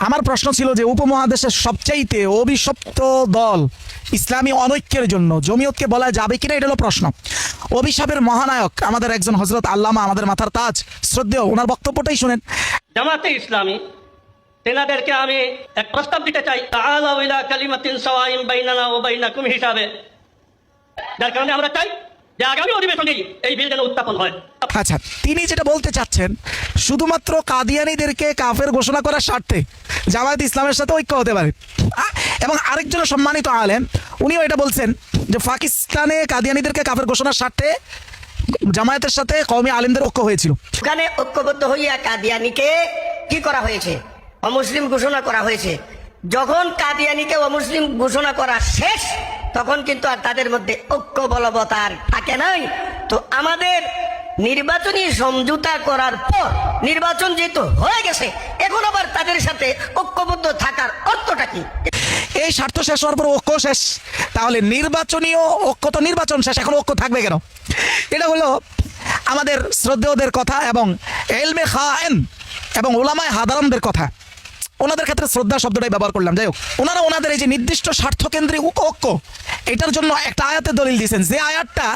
আমার প্রশ্ন ছিল যে উপমহাদেশের সবচাইতে অভিশপ্ত দল ইসলামী অনৈক্যের জন্য জমিয়তকে বলা যাবে কিনা, এটা হলো প্রশ্ন। অভিশাপের মহানায়ক আমাদের একজন হযরত আল্লামা, আমাদের মাথার তাজ, শ্রদ্ধেয়, ওনার বক্তব্যটাই শুনেন। জামাতে ইসলামী তেনাদেরকে আমি এক প্রস্তাব দিতে চাই, তাআলাউ ইলা কালিমাতিন সাওয়াইন বাইনানা ওয়া বাইনাকুম হিসাবে। যার কারণে আমরা চাই যে আগামী অধিবেশনে এই বিল যেন উত্থাপন হয়। আচ্ছা, তিনি যেটা বলতে চাচ্ছেন শুধুমাত্র কাদিয়ানীদেরকে কাফের ঘোষণা করার স্বার্থে জামায়াত ইসলামের সাথে ঐক্য হতে পারে। এবং আরেকজন সম্মানিত আলেম উনিও এটা বলছেন যে পাকিস্তানে কাদিয়ানীদেরকে কাফের ঘোষণার স্বার্থে জামায়াতের সাথে কওমি আলেমদের ঐক্য হয়েছিল। ওখানে ঐক্যবদ্ধ হইয়া কাদিয়ানীকে কি করা হয়েছে? অমুসলিম ঘোষণা করা হয়েছে। যখন কাদিয়ানীকে অমুসলিম ঘোষণা করা শেষ, তখন কিন্তু আর তাদের মধ্যে ঐক্য বলবৎ আর থাকে নাই। তো আমাদের নির্বাচনী সমঝোতা করার পর নির্বাচন যেহেতু হয়ে গেছে, এখন আবার তাদের সাথে ঐক্যবদ্ধ থাকার অর্থটা কি? এই স্বার্থ শেষ হওয়ার পর ঐক্য শেষ, তাহলে নির্বাচনীয় ঐক্য তো নির্বাচন শেষ, এখন ঐক্য থাকবে কেন? এটা হলো আমাদের শ্রদ্ধেয়দের কথা এবং এলমে খায়েন এবং ওলামায়ে হাদারামদের কথা। ওনাদের ক্ষেত্রে শ্রদ্ধা শব্দটাই ব্যবহার করলাম। যাই হোক, ওনারা ওনাদের এই যে নির্দিষ্ট স্বার্থকেন্দ্রিক ঐক্য, এটার জন্য একটা আয়াতের দলিল দিয়েছেন, যে আয়াতটা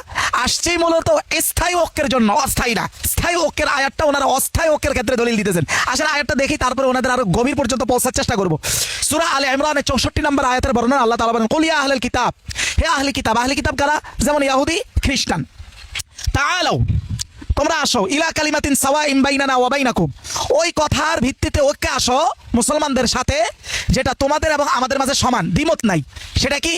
আসছেই মূলত স্থায়ী ঐক্যের জন্য, অস্থায়ী না। স্থায়ী ঐক্যের আয়াতটা ওনারা অস্থায়ী ঐক্যের ক্ষেত্রে দলিল দিতেছেন। আসলে আয়াতটা দেখি, তারপরে ওনাদের আরো গভীর পর্যন্ত পৌঁছার চেষ্টা করবো। সূরা আলে ইমরানের 64 নম্বর আয়াতের বর্ণনা আল্লাহ তাআলা বলেন, কুল ইয়া আহলাল কিতাব, হে আহলে কিতাব। আহলে কিতাব কারা? যেমন ইহুদি, খ্রিস্টান। তাআলাউ, তোমরা আসো, ইলা কালিমাতিন সাওয়াইন বাইনানা ওয়া বাইনাকুম, ওই কথার ভিত্তিতে ঐক্যে আসো মুসলমানদের সাথে, যেটা তোমাদের এবং আমাদের মাঝে সমান, দ্বিমত নাই। সেটা কি?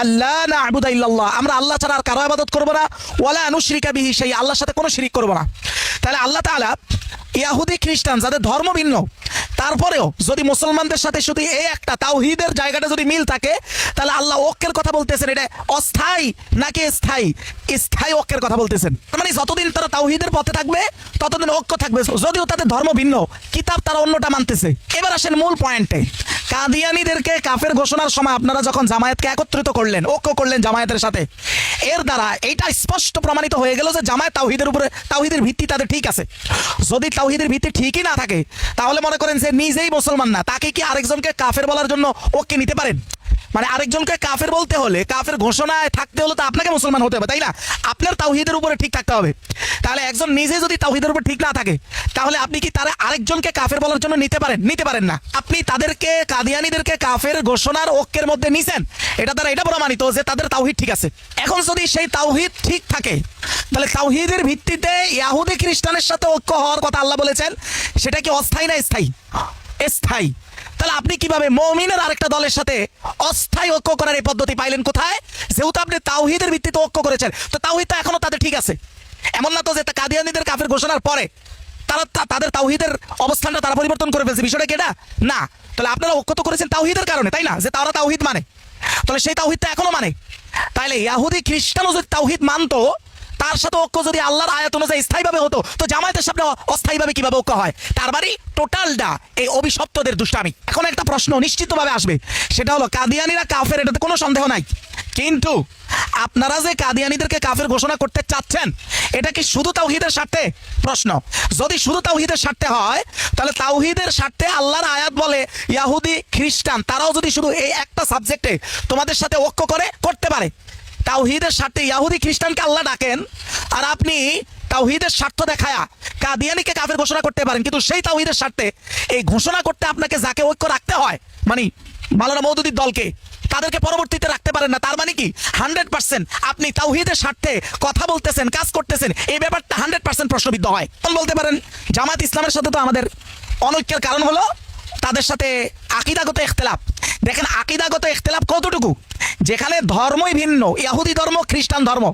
আল্লাহ না'বুদা ইল্লাল্লাহ, আমরা আল্লাহ ছাড়া আর কারো ইবাদত করব না, ওয়ালা নুশরিকা বিহি শাইআ, আল্লাহর সাথে কোনো শিরিক করব না। তাহলে আল্লাহ তাআলা ইহুদি খ্রিস্টান যাদের ধর্ম ভিন্ন, তারপরেও যদি মুসলমানদের সাথে শুধু এই একটা তাওহীদের জায়গাটা যদি মিল থাকে, তাহলে আল্লাহ ঐক্যের কথা বলতেছেন। এটা অস্থায়ী নাকি স্থায়ী? স্থায়ী ঐক্যের কথা বলতেছেন। মানে যতদিন তারা তাওহীদের পথে থাকবে ততদিন ঐক্য থাকবে, যদিও তাদের ধর্ম ভিন্ন, কিতাব তারা অন্যটা মানতেছে। এবার আসেন মূল পয়েন্টে। কাদিয়ানীদেরকে কাফের ঘোষণার সময় আপনারা যখন জামায়াতকে একত্রিত করলেন, ঐক্য করলেন জামায়াতের সাথে, এর দ্বারা এটা স্পষ্ট প্রমাণিত হয়ে গেল যে জামায়াত তাওহীদের উপরে, তাওহীদের ভিত্তি তাদের ঠিক আছে। যদি তাওহীদের ভিত্তি ঠিকই না থাকে, তাহলে মনে করেন যে নিজেই মুসলমান না, তাকে কি আরেকজনকে কাফের বলার জন্য ঐক্যে নিতে পারেন? মানে আরেকজনকে কাফের বলতে হলে, কাফের ঘোষণায় থাকতে হলে তো আপনাকে মুসলমান হতে হবে, তাই না? আপনার তাওহীদের উপরে ঠিক থাকতে হবে। তাহলে একজন নিজে যদি তাওহীদের উপর ঠিক না থাকে, তাহলে আপনি কি তারা আরেকজনকে কাফের বলার জন্য নিতে পারেন? নিতে পারেন না। আপনি তাদেরকে, কাদিয়ানীদেরকে কাফের ঘোষণার ঐক্যের মধ্যে নিছেন, এটা দ্বারা এটা প্রমাণিত যে তাদের তাওহীদ ঠিক আছে। এখন যদি সেই তাওহীদ ঠিক থাকে, তাহলে তাওহীদের ভিত্তিতে ইহুদি খ্রিস্টানের সাথে ঐক্য হওয়ার কথা আল্লাহ বলেছেন, সেটা কি অস্থায়ী না স্থায়ী? স্থায়ী। তাহলে আপনি কিভাবে মুমিনের আরেকটা দলের সাথে অস্থায়ী ঐক্য করার এই পদ্ধতি পাইলেন কোথায়? যেহেতু আপনি তাওহীদের ভিত্তিতে ঐক্য করেছেন, তো তাওহীদটা এখনো তাদের ঠিক আছে। এমন না তো যে কাদিয়ানীদের কাফের ঘোষণার পরে তারা তাদের তাওহীদের অবস্থানটা তারা পরিবর্তন করে ফেলছে, বিষয়টা কি এটা? না। তাহলে আপনারা ঐক্য তো করেছেন তাওহীদের কারণে, তাই না? যে তারা তাওহীদ মানে, তাহলে সেই তাওহীদটা এখনো মানে। তাইলে ইহুদি খ্রিস্টানও যদি তাওহীদ মানতো, তার সাথে ঐক্য যদি আল্লাহর আয়াত অনুযায়ী স্থায়ীভাবে হতো, তো জামায়াতের সাথে অস্থায়ীভাবে কিভাবে ঐক্য হয়? তার মানে টোটালটা এই অভিশপ্তদের দুষ্টামি। এখন একটা প্রশ্ন নিশ্চিতভাবে আসবে, সেটা হলো কাদিয়ানীরা কাফের, এটাতে কোনো সন্দেহ নাই। কিন্তু আপনারা যে কাদিয়ানীদেরকে কাফের ঘোষণা করতে চাচ্ছেন, এটা কি শুধু তাওহীদের স্বার্থে? প্রশ্ন, যদি শুধু তাওহীদের স্বার্থে হয়, তাহলে তাওহীদের স্বার্থে আল্লাহর আয়াত বলে ইহুদি খ্রিস্টান তারাও যদি শুধু এই একটা সাবজেক্টে তোমাদের সাথে ঐক্য করতে পারে। তাওহীদের স্বার্থে ইহুদি খ্রিস্টানকে আল্লাহ ডাকেন, আর আপনি তাওহীদের স্বার্থ দেখায়া কাদিয়ানীকে কাফের ঘোষণা করতে পারেন, কিন্তু সেই তাওহীদের স্বার্থে এই ঘোষণা করতে আপনাকে যাকে ঐক্য রাখতে হয়, মানে মাওলানা মওদুদীর দলকে, তাদেরকে পরবর্তীতে রাখতে পারেন না। তার মানে কি 100% আপনি তাওহীদের স্বার্থে কথা বলতেছেন, কাজ করতেছেন, এই ব্যাপারটা 100% প্রশ্নবিদ্ধ হয়। বলতে পারেন জামাত ইসলামের সাথে তো আমাদের অনৈক্যের কারণ হলো তাদের সাথে আকীদাগত ইখতিলাফ। দেখেন আকীদাগত ইখতিলাফ কতটুকু, যেখানে ধর্মই ভিন্ন, ইহুদি ধর্ম, খ্রিস্টান ধর্ম,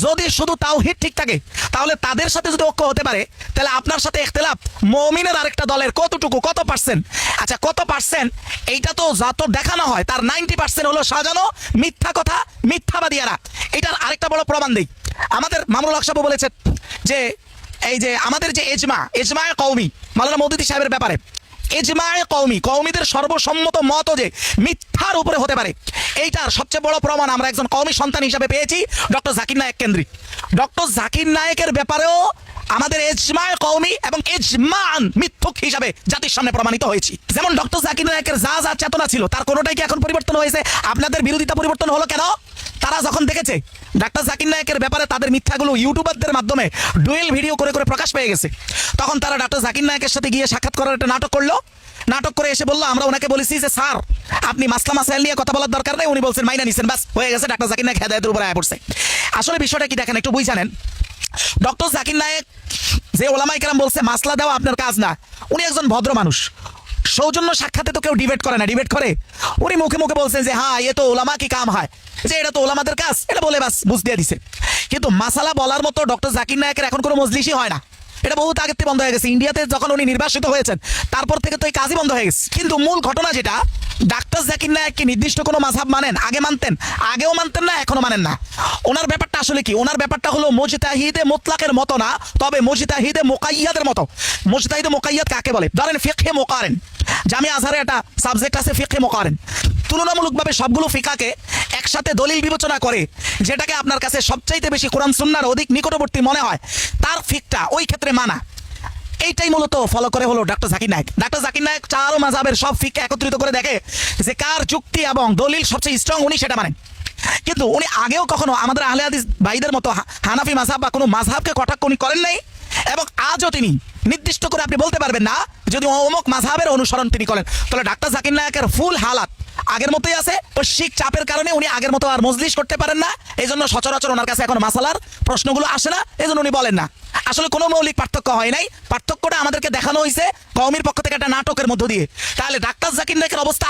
যদি শুধু তাওহীদ ঠিক থাকে, তাহলে তাদের সাথে যদি ঐক্য হতে পারে, তাহলে আপনার সাথে ইখতিলাফ মুমিনের আরেকটা দলের কতটুকু, কত পার্সেন্ট? আচ্ছা, কত পার্সেন্ট? এইটা তো যত দেখানো হয় তার 90% হলো সাজানো মিথ্যা কথা, মিথ্যাবাদীরা। এটার আরেকটা বড় প্রমাণ দেই। আমাদের মামুনুল হক সাহেব বলেছেন যে এই যে আমাদের যে ইজমায়ে কওমি মাওলানা মওদুদী সাহেবের ব্যাপারে, ইজমায়ে কওমি, কওমিদের সর্বসম্মত মত যে মিথ্যার উপরে হতে পারে, এইটার সবচেয়ে বড় প্রমাণ আমরা একজন কওমি সন্তান হিসাবে পেয়েছি ডক্টর জাকির নায়েক কেন্দ্রিক। ডক্টর জাকির নায়েকের ব্যাপারেও আমাদের ইজমা কওমি এবং ইজমান মিথ্যুক হিসাবে জাতির সামনে প্রমাণিত হয়েছি। যেমন ডক্টর জাকির নায়েকের যা যা চেতনা ছিল তার কোনোটাই কি এখন পরিবর্তন হয়েছে? আপনাদের বিরোধিতা পরিবর্তন হলো কেন? তারা যখন দেখেছে ডাক্তার জাকির নায়েকের ব্যাপারে তাদের মিথ্যাগুলো ইউটিউবারদের মাধ্যমে ডুয়েল ভিডিও করে করে প্রকাশ পেয়ে গেছে, তখন তারা ডাক্তার জাকির নায়েকের সাথে গিয়ে সাক্ষাৎ করার একটা নাটক করলো। নাটক করে এসে বললো, আমরা ওনাকে বলেছি যে স্যার আপনি মাসলা মাসাইল নিয়ে কথা বলার দরকার নেই। উনি বলছেন মাইনা নিছেন, বাস হয়ে গেছে, ডাক্তার জাকির নায়েক হেদায়েতের উপরে আয়া পড়ছে। আসলে বিষয়টা কি দেখেন, একটু বুঝ জানেন, ডক্টর জাকির নায়েক যে ওলামায়ে কেরাম বলছে মাসলা দেওয়া আপনার কাজ না, উনি একজন ভদ্র মানুষ। সৌজন্য সাক্ষাতে তো কেউ ডিবেট করে না, ডিবেট করে উনি মুখে মুখে বলছেন যে হ্যাঁ এ তো ওলামা কি কাম হয়, যে এটা তো ওলামাদের কাজ, এটা বলে বাস বুঝ দিয়ে দিছে। কিন্তু মাসালা বলার মতো ডক্টর জাকির নায়েকের এখন কোনো মজলিসই হয় না, এটা বহুত আগের থেকে বন্ধ হয়ে গেছে। ইন্ডিয়াতে যখন উনি নির্বাসিত হয়েছেন তারপর থেকে তো এই কাজই বন্ধ হয়ে গেছে। কিন্তু মূল ঘটনা যেটা, ডাক্তার জাকির নায়েক কি নির্দিষ্ট কোনো মাযহাব মানেন? আগে মানতেন, আগেও মানতেন না, এখনো মানেন না। ওনার ব্যাপারটা আসলে কি? ওনার ব্যাপারটা হলো মুজতাহিদে মুতলাকের মতো না, তবে মুজতাহিদে মুকাইয়াদের মতো। মুজতাহিদে মুকাইয়াদ কাকে বলে? ধরেন ফিকহে মুকারেন, জামিয়া আজহারে একটা সাবজেক্ট আছে ফিকহে মুকারেন, তুলনামূলকভাবে সবগুলো ফিকাকে একসাথে দলিল বিবেচনা করে যেটাকে আপনার কাছে সবচাইতে বেশি কোরআন সুন্নাহর অধিক নিকটবর্তী মনে হয় তার ফিকটা ওই ক্ষেত্রে মানা। এইটাই মূলত ফলো করে হলো ডাক্তার জাকির নায়েক। ডাক্তার জাকির নায়েক চারো মাযহাবের সব ফিককে একত্রিত করে দেখে যে কার যুক্তি এবং দলিল সবচেয়ে স্ট্রং, উনি সেটা মানেন। কিন্তু উনি আগেও কখনো আমাদের আহলে হাদিস ভাইদের মতো হানাফি মাযহাব বা কোনো মাযহাবকে কটাক্ষ উনি করেন নাই, এবং আজও তিনি নির্দিষ্ট করে আপনি বলতে পারবেন না যদি অমুক মাযহাবের অনুসরণ তিনি করেন। তাহলে ডাক্তার জাকির নায়েকের ফুল হালাত আগের মতোই আছে। বৈশ্বিক চাপের কারণে উনি আগের মতো আর মজলিস করতে পারেন না, এই জন্য সচরাচর ওনার কাছে এখন মাসালার প্রশ্নগুলো আসে না, এই জন্য উনি বলেন না। আসলে কোনো মৌলিক পার্থক্য হয় নাই, পার্থক্যটা আমাদেরকে দেখানো হয়েছে কওমির পক্ষ থেকে একটা নাটকের মধ্য দিয়ে। তাহলে ডাক্তার জাকির নায়েকের অবস্থা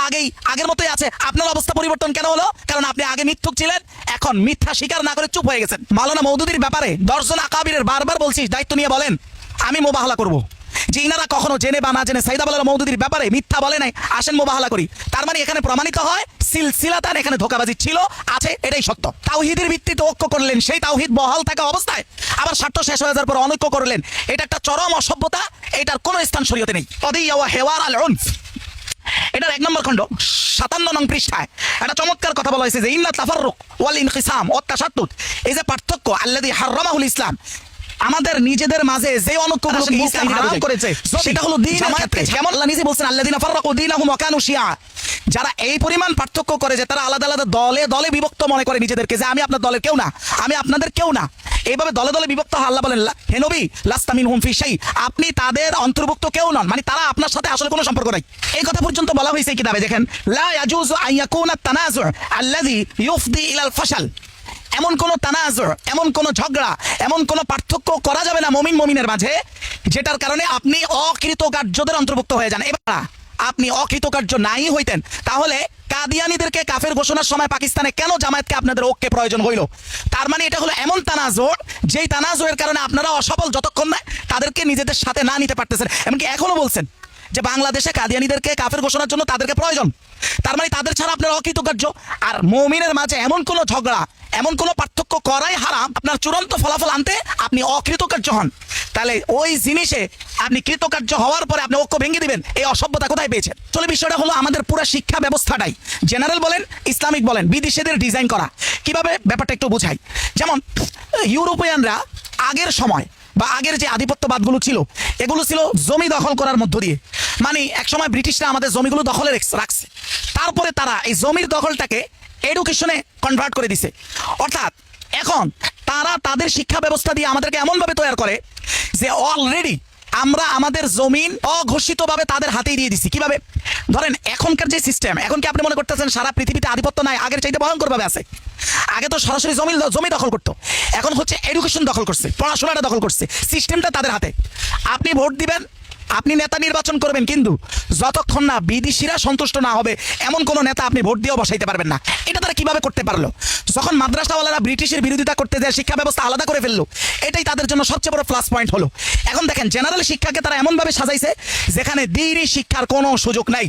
আগের মতোই আছে, আপনার অবস্থা পরিবর্তন কেন হলো? কারণ আপনি আগে মিথ্যুক ছিলেন, এখন মিথ্যা স্বীকার না করে চুপ হয়ে গেছেন। মাওলানা মওদুদীর ব্যাপারে 10 জন আকাবিরের বারবার বলছি দায়িত্ব নিয়ে বলেন, আমি মোবাহলা করব যে ইনারা কখনো জেনে বা না জেনে সাইদা আবদুল্লাহ মওদুদীর ব্যাপারে মিথ্যা বলে নাই, আসেন মোবাহলা করি। তার মানে এখানে প্রমাণিত হয় সিলসিলাতান এখানে ধোঁকাবাজি ছিল, আছে, এটাই সত্য। তাওহীদের ভিত্তিতে ঐক্য করলেন, সেই তাওহীদ বহাল থাকা অবস্থায় আবার স্বার্থ শেষ হয়ে যাওয়ার পর অনৈক্য করলেন, এটা একটা চরম অসভ্যতা, এটার কোনো স্থান শরীয়তে নেই। কদিয়া ওয়া হেওয়ার আল উনফ, এটার 1 নম্বর খণ্ড 57 নং পৃষ্ঠায় একটা চমৎকার কথা বলা হয়েছে যে ইন্না তাফাররুক ওয়াল ইনকিসাম ওয়াত তাশাদ্দুদ, এই যে পার্থক্য আল্লাযী হারামাহুল ইসলাম, আমাদের নিজেদের মাঝে যে অনৈক্যগুলোকে ইসলাম হারাম করেছে সেটা হলো দ্বীনের ক্ষেত্রে। যেমন আল্লাহ নিজে বলছেন আল্লাযীনা ফাররাকু দীনাহুম ওয়া কানু শিয়া, যারা এই পরিমাণ পার্থক্য করে যে তারা আলাদা আলাদা দলে দলে বিভক্ত মনে করে নিজেদেরকে, যে আমি আপনার দলের কেউ না, আমি আপনাদের কেউ না, এইভাবে দলে দলে বিভক্ত হয়। আল্লাহ বলেন হে নবী লাস্তা মিনহুম ফি শাই, আপনি তাদের অন্তর্ভুক্ত কেউ নন, মানে তারা আপনার সাথে আসলে কোনো সম্পর্ক নাই। এই কথা পর্যন্ত বলা হয়েছে কিতাবে, দেখেন লা ইয়াজুজু আন ইয়াকুনা তানাজু আল্লাযী ইউফদি ইলাল ফাশাল, এমন কোন তানাজুর, এমন কোন ঝগড়া, এমন কোন পার্থক্য করা যাবে না মুমিনের মাঝে যেটার কারণে আপনি অকৃতকার্যদের অন্তর্ভুক্ত হয়ে যান। এবার আপনি অকৃতকার্য নাই হইতেন, তাহলে কাদিয়ানীদেরকে কাফের ঘোষণার সময় পাকিস্তানে কেন জামায়াতকে আপনাদের ঐক্যে প্রয়োজন হইল? তার মানে এটা হলো এমন তানাজুর, যেই তানাজুরের কারণে আপনারা অসফল যতক্ষণ না তাদেরকে নিজেদের সাথে না নিতে পারতেছেন। এমনকি এখনো বলছেন যে বাংলাদেশে কাদিয়ানীদেরকে কাফের ঘোষণার জন্য তাদেরকে প্রয়োজন, তার মানে তাদের ছাড়া আপনারা অকৃতকার্য। আর মুমিনের মাঝে এমন কোন ঝগড়া, এমন কোন পার্থক্য করাই হারাম, আপনার চূড়ান্ত ফলাফল আনতে আপনি অকৃতকার্য হন। তাহলে ওই জিনিসে আপনি কৃতকার্য হওয়ার পরে আপনি ঐক্য ভেঙে দিবেন, এই অসভ্যতা কোথায় পেয়েছেন? চলে বিষয়টা হলো আমাদের পুরো শিক্ষা ব্যবস্থাটাই, জেনারেল বলেন ইসলামিক বলেন, বিদেশিদের ডিজাইন করা। কিভাবে ব্যাপারটা একটু বোঝাই। যেমন ইউরোপিয়ানরা আগের সময় বা আগের যে আধিপত্যবাদগুলো ছিল এগুলো ছিল জমি দখল করার মধ্য দিয়ে, মানে একসময় ব্রিটিশরা আমাদের জমিগুলো দখলে রাখছে, তারপরে তারা এই জমির দখলটাকে এডুকেশনে কনভার্ট করে দিছে। অর্থাৎ এখন তারা তাদের শিক্ষা ব্যবস্থা দিয়ে আমাদেরকে এমনভাবে তৈরি করে যে অলরেডি আমরা আমাদের জমিন অঘোষিতভাবে তাদের হাতেই দিয়ে দিছি। কিভাবে? ধরেন এখনকার যে সিস্টেম, এখন কি আপনি মনে করতেছেন সারা পৃথিবীতে আধিপত্য নাই? আগের চাইতে ভয়ঙ্করভাবে আছে। আগে তো সরাসরি জমি দখল করতো, এখন হচ্ছে এডুকেশন দখল করছে, পড়াশোনাটা দখল করছে, সিস্টেমটা তাদের হাতে। আপনি ভোট দিবেন, আপনি নেতা নির্বাচন করবেন, কিন্তু যতক্ষণ না বিদেশিরা সন্তুষ্ট না হবে এমন কোন নেতা আপনি ভোট দিয়েও বসাইতে পারবেন না। এটা তারা কিভাবে করতে পারলো? যখন মাদ্রাসাওয়ালারা ব্রিটিশের বিরোধিতা করতে যায় শিক্ষা ব্যবস্থা আলাদা করে ফেললো, এটাই তাদের জন্য সবচেয়ে বড় প্লাস পয়েন্ট হলো। এখন দেখেন জেনারেল শিক্ষাকে তারা এমনভাবে সাজাইছে যেখানে দ্বীনি শিক্ষার কোনো সুযোগ নাই,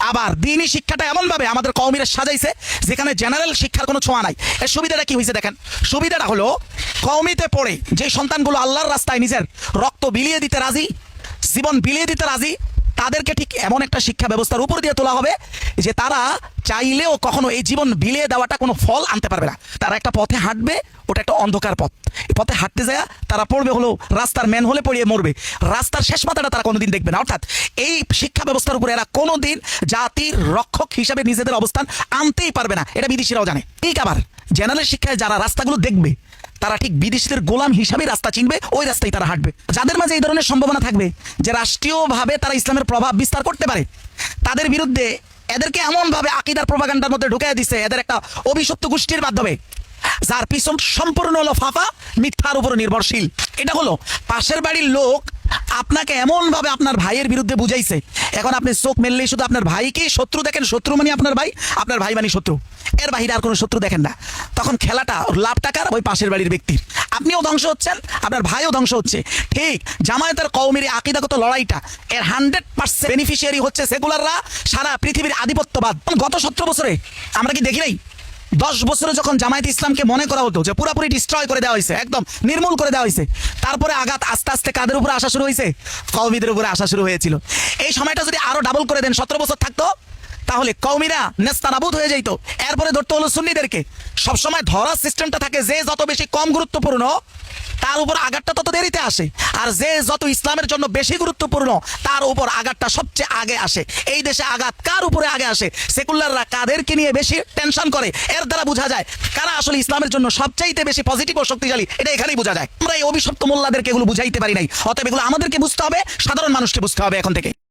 আবার দ্বীনি শিক্ষাটা এমনভাবে আমাদের কওমিরা সাজাইছে যেখানে জেনারেল শিক্ষার কোনো ছোঁয়া নাই। এর সুবিধাটা কি হয়েছে দেখেন, সুবিধাটা হলো কওমিতে পড়ে যে সন্তানগুলো আল্লাহর রাস্তায় নিজের রক্ত বিলিয়ে দিতে রাজি, জীবন বিলিয়ে দিতে রাজি, তাদেরকে ঠিক এমন একটা শিক্ষা ব্যবস্থার উপর দিয়ে তোলা হবে যে তারা চাইলেও কখনো এই জীবন বিলিয়ে দেওয়াটা কোনো ফল আনতে পারবে না। তারা একটা পথে হাঁটবে, ওটা একটা অন্ধকার পথ। এই পথে হাঁটতে যায় তারা পড়বে হলো রাস্তার ম্যান হলে পড়িয়ে মরবে, রাস্তার শেষ মাথাটা তারা কোনোদিন দেখবে না। অর্থাৎ এই শিক্ষা ব্যবস্থার উপরে এরা কোনোদিন জাতির রক্ষক হিসাবে নিজেদের অবস্থান আনতেই পারবে না, এটা বিদেশিরাও জানে। ঠিক আবার জেনারেল শিক্ষায় যারা রাস্তাগুলো দেখবে তারা ঠিক বিদেশিদের গোলাম হিসাবে রাস্তা চিনবে, ওই রাস্তায় তারা হাঁটবে। যাদের মাঝে এই ধরনের সম্ভাবনা থাকবে যে রাষ্ট্রীয়ভাবে তারা ইসলামের প্রভাব বিস্তার করতে পারে, তাদের বিরুদ্ধে এদেরকে এমনভাবে আকিদার প্রপাগান্ডার মধ্যে ঢুকিয়ে দিচ্ছে এদের একটা অভিশপ্ত গোষ্ঠীর মাধ্যমে, যার পিছন সম্পূর্ণ হলো ফাফা, মিথ্যার উপর নির্ভরশীল। এটা হলো পাশের বাড়ির লোক আপনাকে এমন ভাবে আপনার ভাইয়ের বিরুদ্ধে বুঝাইছে, এখন আপনি চোখ মেললেই শুধু আপনার ভাইকে শত্রু দেখেন, শত্রু মানে আপনার ভাই মানে শত্রু, এর বাহিরে আর কোনো শত্রু দেখেন না। তখন খেলাটা লাভ টাকার ওই পাশের বাড়ির ব্যক্তির, আপনিও ধ্বংস হচ্ছেন, আপনার ভাইও ধ্বংস হচ্ছে। ঠিক জামায়াতের কওমের আকিদাগত লড়াইটা এর 100% বেনিফিশিয়ারি হচ্ছে সেকুলাররা, সারা পৃথিবীর আধিপত্যবাদ। গত 17 বছরে আমরা কি দেখি নাই? 10 বছরে যখন জামায়াত ইসলামকে মনে করা হতো যে পুরোপুরি ডিস্ট্রয় করে দেওয়া হয়েছে, একদম নির্মূল করে দেওয়া হয়েছে, তারপরে আঘাত আস্তে আস্তে কাদের উপরে আসা শুরু হয়েছে? কওমিদের উপরে আসা শুরু হয়েছিল। এই সময়টা যদি আরো ডাবল করে দেন, 17 বছর থাকতো, তাহলে কওমিরা নেস্তানাবুদ হয়ে যাইতো। এরপরে ধরতে হলো সুন্নিদেরকে। সবসময় ধরার সিস্টেমটা থাকে যে যত বেশি কম গুরুত্বপূর্ণ তার উপর আঘাতটা তত দেরিতে আসে, আর যে যত ইসলামের জন্য বেশি গুরুত্বপূর্ণ তার উপর আঘাতটা সবচেয়ে আগে আসে। এই দেশে আঘাত কার উপরে আগে আসে? সেকুলাররা কাদেরকে নিয়ে বেশি টেনশন করে, এর দ্বারা বোঝা যায় কারা আসলে ইসলামের জন্য সবচাইতে বেশি পজিটিভ ও শক্তিশালী। এটা এখানেই বোঝা যায়। আমরা এই অভিশপ্ত মোল্লাদেরকে এগুলো বুঝাইতে পারি নাই, অতএব এগুলো আমাদেরকে বুঝতে হবে, সাধারণ মানুষকে বুঝতে হবে এখন থেকে।